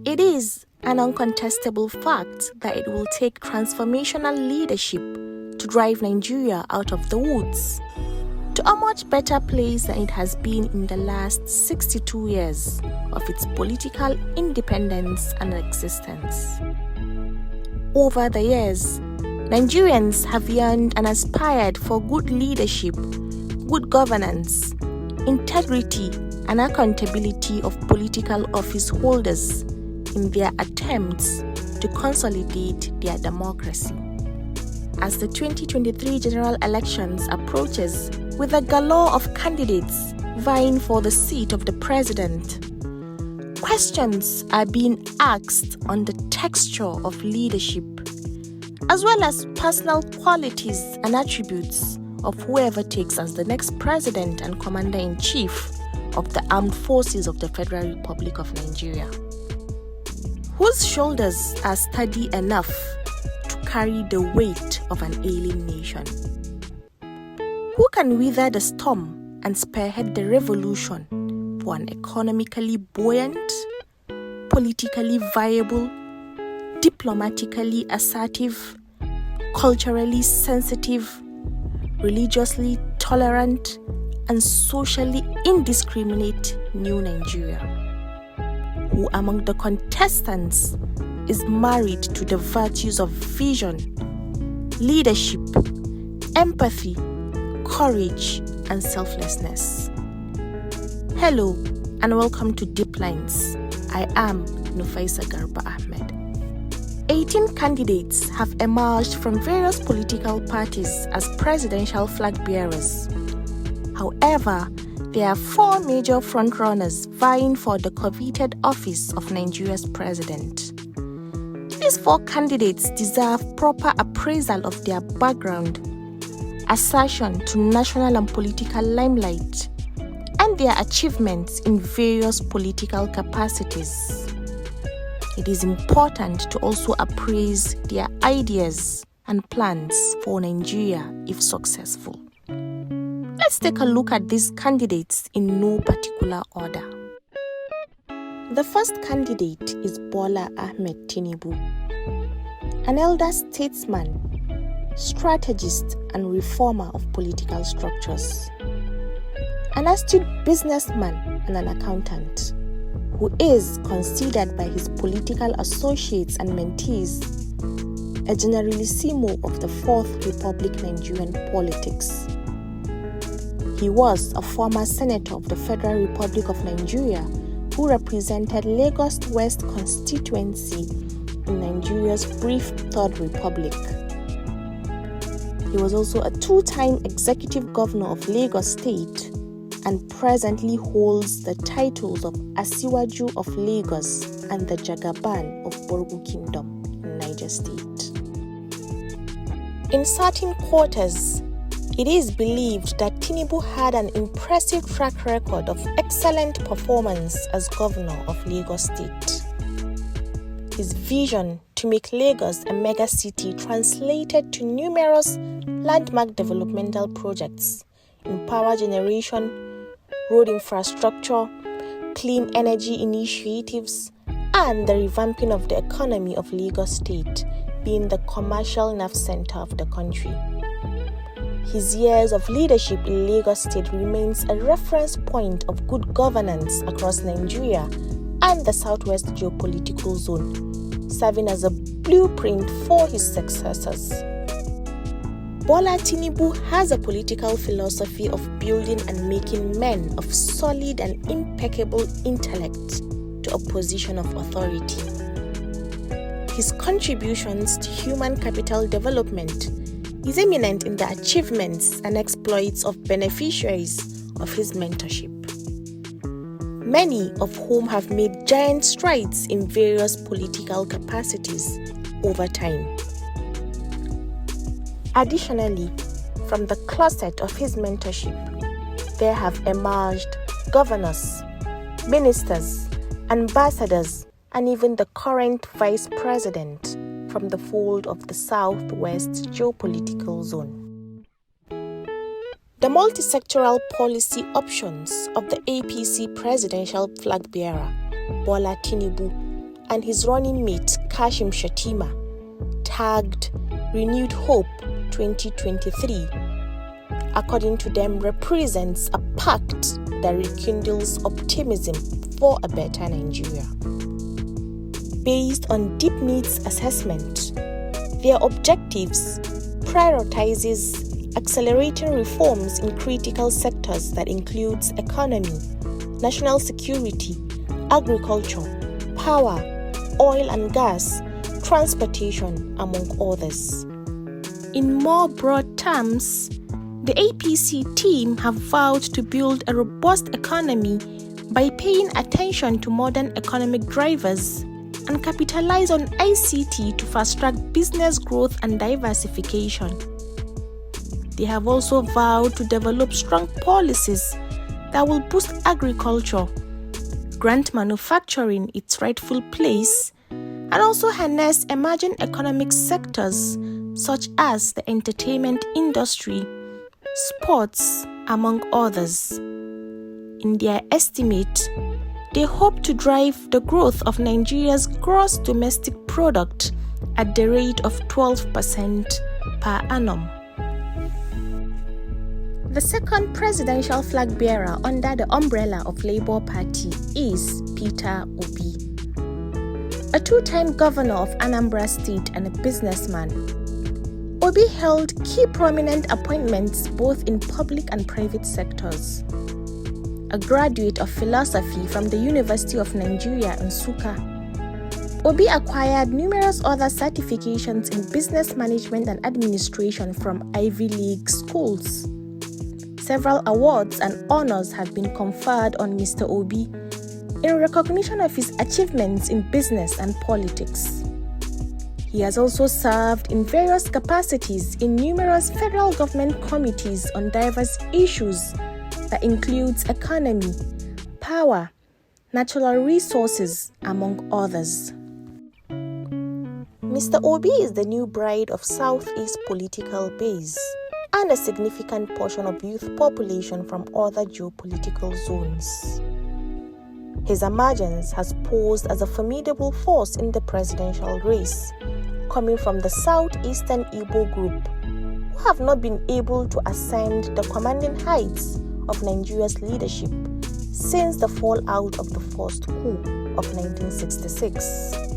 It is an uncontestable fact that it will take transformational leadership to drive Nigeria out of the woods to a much better place than it has been in the last 62 years of its political independence and existence. Over the years, Nigerians have yearned and aspired for good leadership, good governance, integrity, and accountability of political office holders in their attempts to consolidate their democracy. As the 2023 general elections approaches, with a galore of candidates vying for the seat of the president, questions are being asked on the texture of leadership, as well as personal qualities and attributes of whoever takes as the next president and commander-in-chief of the armed forces of the Federal Republic of Nigeria. Whose shoulders are sturdy enough to carry the weight of an ailing nation? Who can weather the storm and spearhead the revolution for an economically buoyant, politically viable, diplomatically assertive, culturally sensitive, religiously tolerant, and socially indiscriminate new Nigeria? Who among the contestants is married to the virtues of vision, leadership, empathy, courage, and selflessness? Hello, and welcome to Deep Lines. I am Nufaisa Garba Ahmed. 18 candidates have emerged from various political parties as presidential flag bearers. However, there are 4 major frontrunners vying for the coveted office of Nigeria's president. These 4 candidates deserve proper appraisal of their background, assertion to national and political limelight, and their achievements in various political capacities. It is important to also appraise their ideas and plans for Nigeria if successful. Let's take a look at these candidates in no particular order. The first candidate is Bola Ahmed Tinubu, an elder statesman, strategist and reformer of political structures, an astute businessman and an accountant, who is considered by his political associates and mentees a generalissimo of the Fourth Republic Nigerian politics. He was a former senator of the Federal Republic of Nigeria who represented Lagos West constituency in Nigeria's brief Third Republic. He was also a 2-time executive governor of Lagos State and presently holds the titles of Asiwaju of Lagos and the Jagaban of Borgu Kingdom in Niger State. In certain quarters, it is believed that Tinubu had an impressive track record of excellent performance as governor of Lagos State. His vision to make Lagos a mega city translated to numerous landmark developmental projects in power generation, road infrastructure, clean energy initiatives, and the revamping of the economy of Lagos State, being the commercial nerve center of the country. His years of leadership in Lagos State remains a reference point of good governance across Nigeria and the Southwest geopolitical zone, serving as a blueprint for his successors. Bola Tinubu has a political philosophy of building and making men of solid and impeccable intellect to a position of authority. His contributions to human capital development is eminent in the achievements and exploits of beneficiaries of his mentorship, many of whom have made giant strides in various political capacities over time. Additionally, from the closet of his mentorship, there have emerged governors, ministers, ambassadors, and even the current vice president from the fold of the Southwest geopolitical zone. The multi-sectoral policy options of the APC presidential flag bearer, Bola Tinubu, and his running mate Kashim Shettima, tagged Renewed Hope 2023, according to them, represents a pact that rekindles optimism for a better Nigeria. Based on deep needs assessment, their objectives prioritizes accelerating reforms in critical sectors that includes economy, national security, agriculture, power, oil and gas, transportation, among others. In more broad terms, the APC team have vowed to build a robust economy by paying attention to modern economic drivers and capitalize on ICT to fast-track business growth and diversification. They have also vowed to develop strong policies that will boost agriculture, grant manufacturing its rightful place, and also harness emerging economic sectors such as the entertainment industry, sports, among others. In their estimate, they hope to drive the growth of Nigeria's gross domestic product at the rate of 12% per annum. The second presidential flag bearer under the umbrella of Labour Party is Peter Obi. A two-time governor of Anambra State and a businessman, Obi held key prominent appointments both in public and private sectors. A graduate of philosophy from the University of Nigeria, Nsukka, Obi acquired numerous other certifications in business management and administration from Ivy League schools. Several awards and honors have been conferred on Mr. Obi in recognition of his achievements in business and politics. He has also served in various capacities in numerous federal government committees on diverse issues that includes economy, power, natural resources, among others. Mr. Obi is the new bride of Southeast political base and a significant portion of youth population from other geopolitical zones. His emergence has posed as a formidable force in the presidential race, coming from the Southeastern Igbo group, who have not been able to ascend the commanding heights of Nigeria's leadership since the fallout of the first coup of 1966.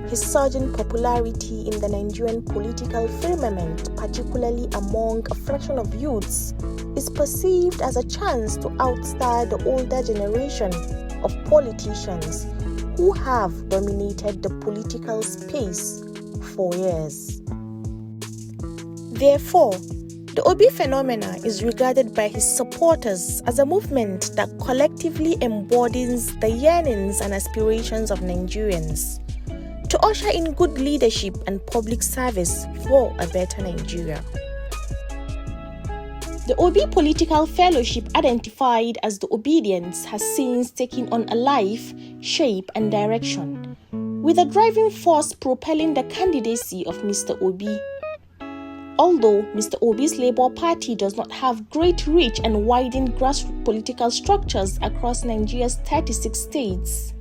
His surging popularity in the Nigerian political firmament, particularly among a fraction of youths, is perceived as a chance to outstar the older generation of politicians who have dominated the political space for years. Therefore, the Obi phenomena is regarded by his supporters as a movement that collectively embodies the yearnings and aspirations of Nigerians to usher in good leadership and public service for a better Nigeria. The Obi Political Fellowship, identified as the Obedience, has since taken on a life, shape, and direction, with a driving force propelling the candidacy of Mr. Obi. Although Mr. Obi's Labour Party does not have great reach and widened grassroots political structures across Nigeria's 36 states,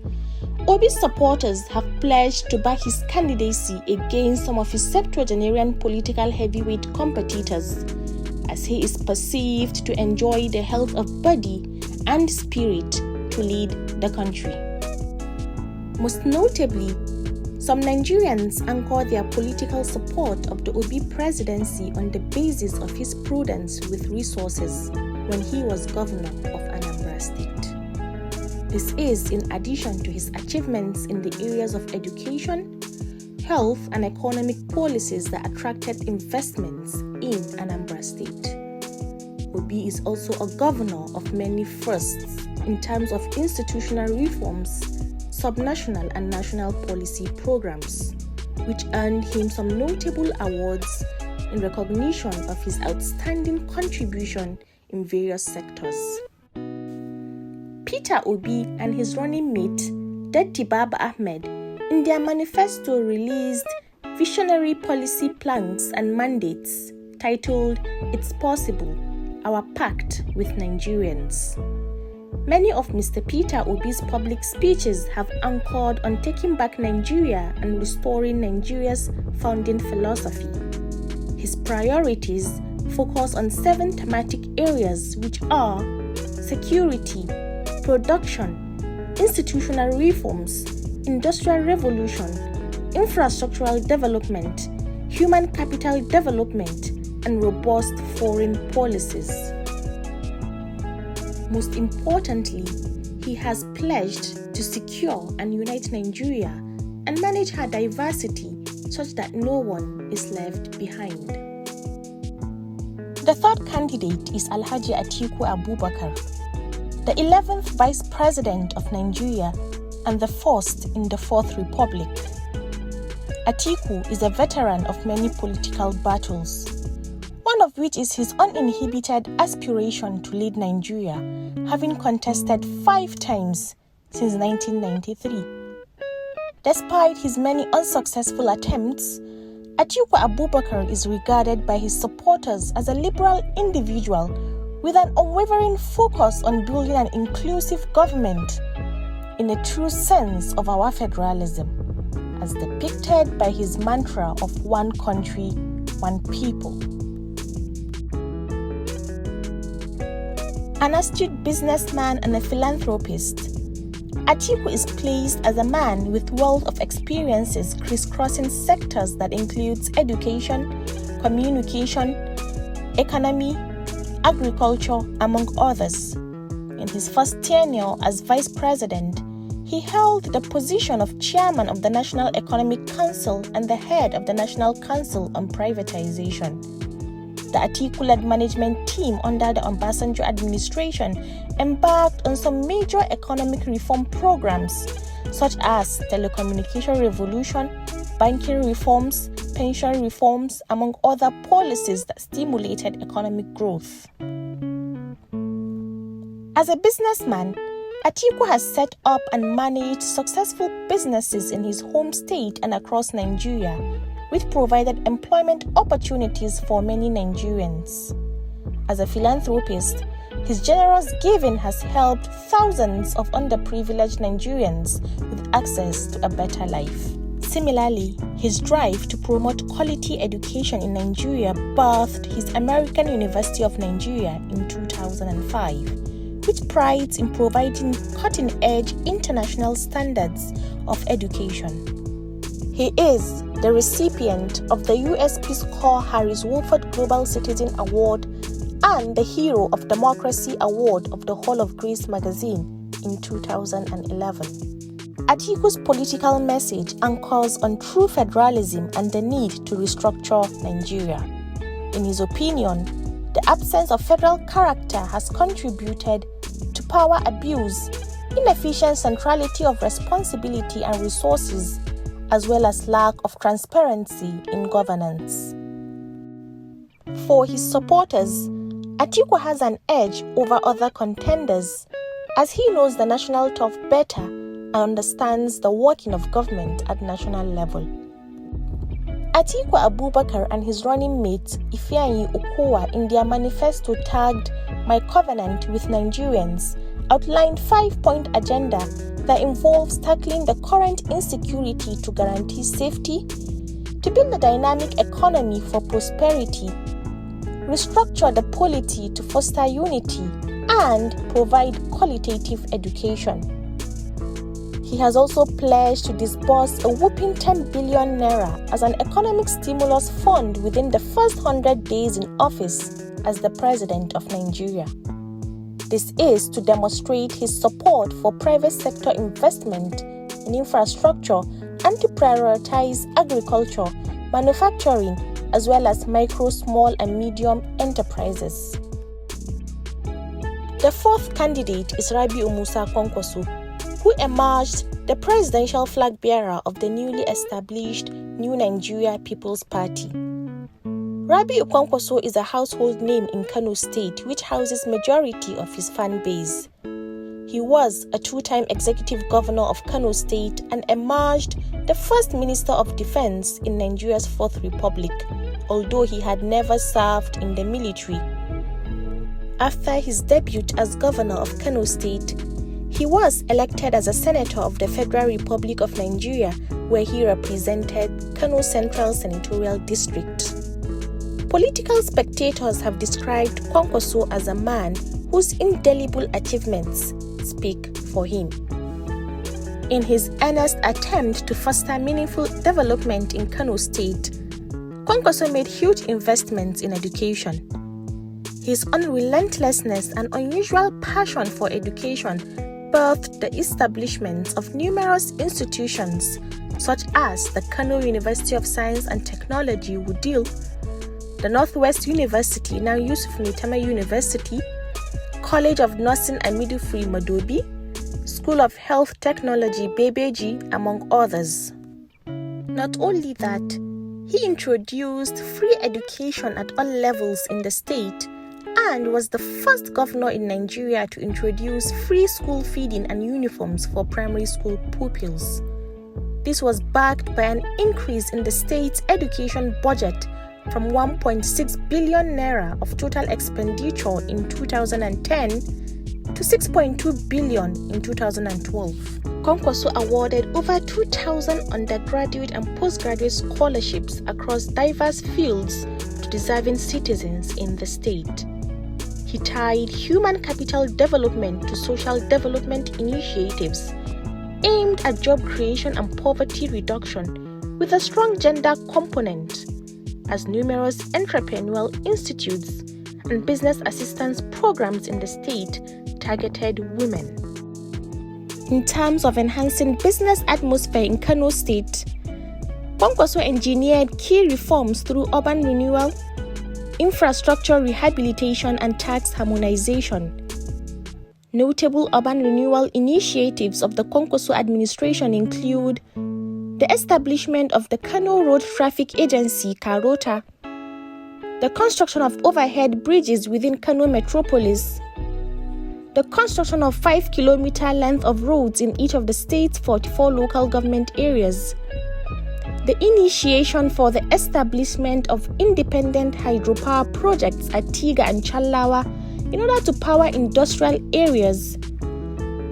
Obi's supporters have pledged to back his candidacy against some of his septuagenarian political heavyweight competitors, as he is perceived to enjoy the health of body and spirit to lead the country. Most notably, some Nigerians anchor their political support of the Obi presidency on the basis of his prudence with resources when he was governor of Anambra State. This is in addition to his achievements in the areas of education, health, and economic policies that attracted investments in Anambra State. Obi is also a governor of many firsts in terms of institutional reforms, subnational and national policy programs, which earned him some notable awards in recognition of his outstanding contribution in various sectors. Peter Obi and his running mate, Datti Baba Ahmed, in their manifesto released visionary policy plans and mandates titled It's Possible, Our Pact with Nigerians. Many of Mr. Peter Obi's public speeches have anchored on taking back Nigeria and restoring Nigeria's founding philosophy. His priorities focus on 7 thematic areas, which are security, production, institutional reforms, industrial revolution, infrastructural development, human capital development, and robust foreign policies. Most importantly, he has pledged to secure and unite Nigeria and manage her diversity such that no one is left behind. The third candidate is Alhaji Atiku Abubakar, the 11th Vice President of Nigeria and the first in the Fourth Republic. Atiku is a veteran of many political battles, one of which is his uninhibited aspiration to lead Nigeria, having contested 5 times since 1993. Despite his many unsuccessful attempts, Atiku Abubakar is regarded by his supporters as a liberal individual with an unwavering focus on building an inclusive government in a true sense of our federalism, as depicted by his mantra of one country, one people. An astute businessman and a philanthropist, Atiku is placed as a man with wealth of experiences crisscrossing sectors that includes education, communication, economy, agriculture, among others. In his first tenure as vice president, he held the position of chairman of the National Economic Council and the head of the National Council on Privatization. The Atiku-led management team under the Obasanjo administration embarked on some major economic reform programs such as telecommunication revolution, banking reforms, pension reforms, among other policies that stimulated economic growth. As a businessman, Atiku has set up and managed successful businesses in his home state and across Nigeria, which provided employment opportunities for many Nigerians. As a philanthropist, his generous giving has helped thousands of underprivileged Nigerians with access to a better life. Similarly, his drive to promote quality education in Nigeria birthed his American University of Nigeria in 2005, which prides in providing cutting-edge international standards of education. He is the recipient of the U.S. Peace Corps Harris Woolford Global Citizen Award and the Hero of Democracy Award of the Hall of Grace magazine in 2011. Atiku's political message anchors on true federalism and the need to restructure Nigeria. In his opinion, the absence of federal character has contributed to power abuse, inefficient centrality of responsibility and resources, as well as lack of transparency in governance. For his supporters, Atiku has an edge over other contenders as he knows the national turf better and understands the working of government at national level. Atiku Abubakar and his running mate Ifeanyi Okowa in their manifesto tagged "My Covenant with Nigerians" outlined 5-point agenda that involves tackling the current insecurity to guarantee safety, to build a dynamic economy for prosperity, restructure the polity to foster unity, and provide qualitative education. He has also pledged to disburse a whopping 10 billion naira as an economic stimulus fund within the first 100 days in office as the President of Nigeria. This is to demonstrate his support for private sector investment in infrastructure and to prioritize agriculture, manufacturing, as well as micro, small, and medium enterprises. The fourth candidate is Rabiu Musa Kwankwaso, who emerged the presidential flag bearer of the newly established New Nigeria People's Party. Rabiu Kwankwaso is a household name in Kano State, which houses majority of his fan base. He was a 2-time executive governor of Kano State and emerged the first Minister of Defense in Nigeria's Fourth Republic, although he had never served in the military. After his debut as governor of Kano State, he was elected as a senator of the Federal Republic of Nigeria, where he represented Kano Central Senatorial District. Political spectators have described Kwankwaso as a man whose indelible achievements speak for him. In his earnest attempt to foster meaningful development in Kano State, Kwankwaso made huge investments in education. His unrelentlessness and unusual passion for education birthed the establishment of numerous institutions such as the Kano University of Science and Technology, Wudil, the Northwest University, now Yusuf Maitama University, College of Nursing and Midwifery, Madobi, School of Health Technology, Bebeji, among others. Not only that, he introduced free education at all levels in the state and was the first governor in Nigeria to introduce free school feeding and uniforms for primary school pupils. This was backed by an increase in the state's education budget from 1.6 billion naira of total expenditure in 2010 to 6.2 billion in 2012. Kwankwaso awarded over 2,000 undergraduate and postgraduate scholarships across diverse fields to deserving citizens in the state. He tied human capital development to social development initiatives aimed at job creation and poverty reduction with a strong gender component, as numerous entrepreneurial institutes and business assistance programs in the state targeted women. In terms of enhancing business atmosphere in Kano State, Kwankwaso engineered key reforms through urban renewal, infrastructure rehabilitation, and tax harmonization. Notable urban renewal initiatives of the Kwankwaso administration include the establishment of the Kano Road Traffic Agency, Karota, the construction of overhead bridges within Kano metropolis, the construction of 5-kilometer length of roads in each of the state's 44 local government areas, the initiation for the establishment of independent hydropower projects at Tiga and Chalawa in order to power industrial areas,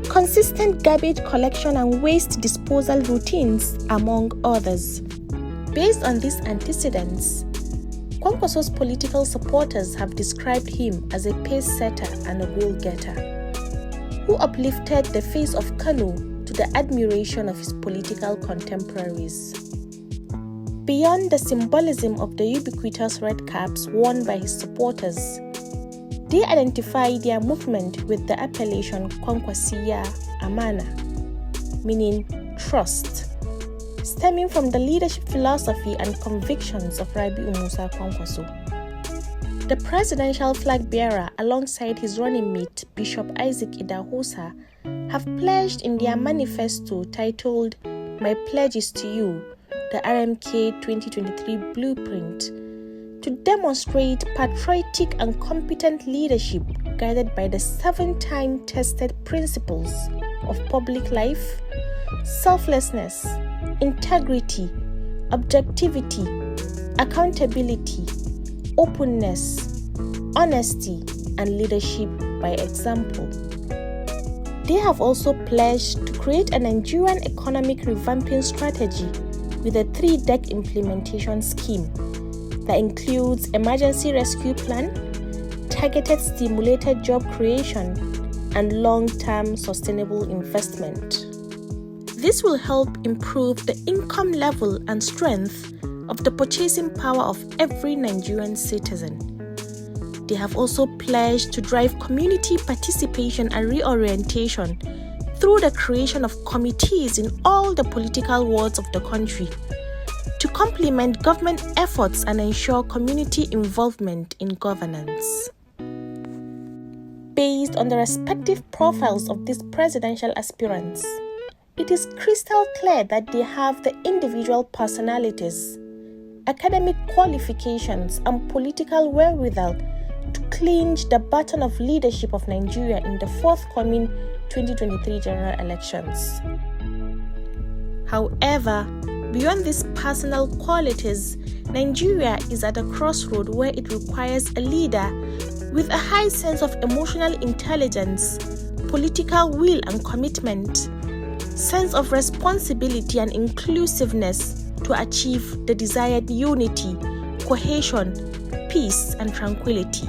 consistent garbage collection and waste disposal routines, among others. Based on these antecedents, Kwankwaso's political supporters have described him as a pace-setter and a goal-getter, who uplifted the face of Kano to the admiration of his political contemporaries. Beyond the symbolism of the ubiquitous red caps worn by his supporters, they identify their movement with the appellation Kwankwasiya Amana, meaning trust, stemming from the leadership philosophy and convictions of Rabiu Musa Kwankwaso. The presidential flag bearer, alongside his running mate Bishop Isaac Idahosa, have pledged in their manifesto titled "My Pledge is to You," the RMK 2023 blueprint, to demonstrate patriotic and competent leadership guided by the 7-time tested principles of public life, selflessness, integrity, objectivity, accountability, openness, honesty, and leadership by example. They have also pledged to create a Nigerian economic revamping strategy with a 3-deck implementation scheme that includes emergency rescue plan, targeted stimulated job creation, and long-term sustainable investment. This will help improve the income level and strength of the purchasing power of every Nigerian citizen. They have also pledged to drive community participation and reorientation through the creation of committees in all the political wards of the country to complement government efforts and ensure community involvement in governance. Based on the respective profiles of these presidential aspirants, it is crystal clear that they have the individual personalities, academic qualifications, and political wherewithal to clinch the baton of leadership of Nigeria in the forthcoming 2023 general elections. However, Beyond these personal qualities, Nigeria is at a crossroad where it requires a leader with a high sense of emotional intelligence, political will and commitment, sense of responsibility and inclusiveness to achieve the desired unity, cohesion, peace and tranquility.